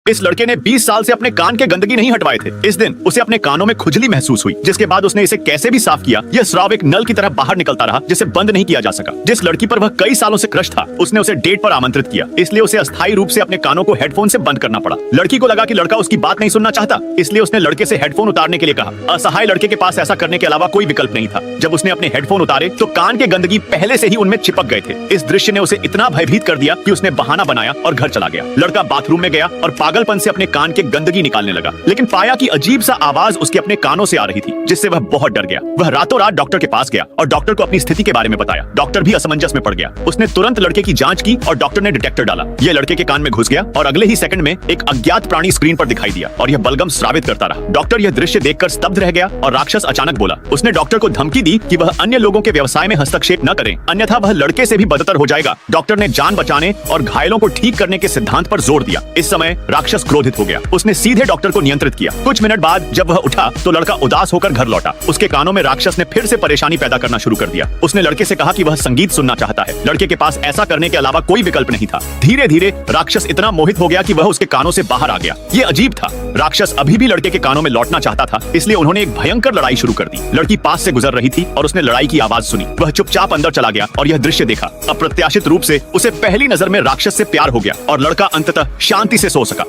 इस लड़के ने 20 साल से अपने कान के गंदगी नहीं हटवाए थे। इस दिन उसे अपने कानों में खुजली महसूस हुई, जिसके बाद उसने इसे कैसे भी साफ किया, यह स्राव एक नल की तरह बाहर निकलता रहा, जिसे बंद नहीं किया जा सका। जिस लड़की पर वह कई सालों से क्रश था, उसने उसे डेट पर आमंत्रित किया, इसलिए उसे अस्थायी रूप से अपने कानों को हेडफोन से बंद करना पड़ा। लड़की को लगा कि लड़का उसकी बात नहीं सुनना चाहता, इसलिए उसने लड़के से हेडफोन उतारने के लिए कहा। असहाय लड़के के पास ऐसा करने के अलावा कोई विकल्प नहीं था। जब उसने अपने हेडफोन उतारे तो कान के गंदगी पहले से ही उनमें चिपक गए थे। इस दृश्य ने उसे इतना भयभीत कर दिया कि उसने बहाना बनाया और घर चला गया। लड़का बाथरूम में गया और पागलपन से अपने कान के गंदगी निकालने लगा, लेकिन पाया कि अजीब सा आवाज उसके अपने कानों से आ रही थी, जिससे वह बहुत डर गया। वह रातों रात डॉक्टर के पास गया और डॉक्टर को अपनी स्थिति के बारे में बताया। डॉक्टर भी असमंजस में पड़ गया। उसने तुरंत लड़के की जांच की और डॉक्टर ने डिटेक्टर डाला। यह लड़के के कान में घुस गया और अगले ही सेकंड में एक अज्ञात प्राणी स्क्रीन पर दिखाई दिया और यह बलगम स्रावित करता रहा। डॉक्टर यह दृश्य देखकर स्तब्ध रह गया और राक्षस अचानक बोला। उसने डॉक्टर को धमकी दी कि वह अन्य लोगों के व्यवसाय में हस्तक्षेप न करें, अन्यथा वह लड़के से भी बदतर हो जाएगा। डॉक्टर ने जान बचाने और घायलों को ठीक करने के सिद्धांत पर जोर दिया। इस समय राक्षस क्रोधित हो गया। उसने सीधे डॉक्टर को नियंत्रित किया। कुछ मिनट बाद जब वह उठा तो लड़का उदास होकर घर लौटा। उसके कानों में राक्षस ने फिर से परेशानी पैदा करना शुरू कर दिया। उसने लड़के से कहा कि वह संगीत सुनना चाहता है। लड़के के पास ऐसा करने के अलावा कोई विकल्प नहीं था। धीरे धीरे राक्षस इतना मोहित हो गया कि वह उसके कानों से बाहर आ गया। ये अजीब था। राक्षस अभी भी लड़के के कानों में लौटना चाहता था, इसलिए उन्होंने एक भयंकर लड़ाई शुरू कर दी। लड़की पास से गुजर रही थी और उसने लड़ाई की आवाज सुनी। वह चुपचाप अंदर चला गया और यह दृश्य देखा। अप्रत्याशित रूप से उसे पहली नजर में राक्षस से प्यार हो गया और लड़का अंततः शांति से सो सका।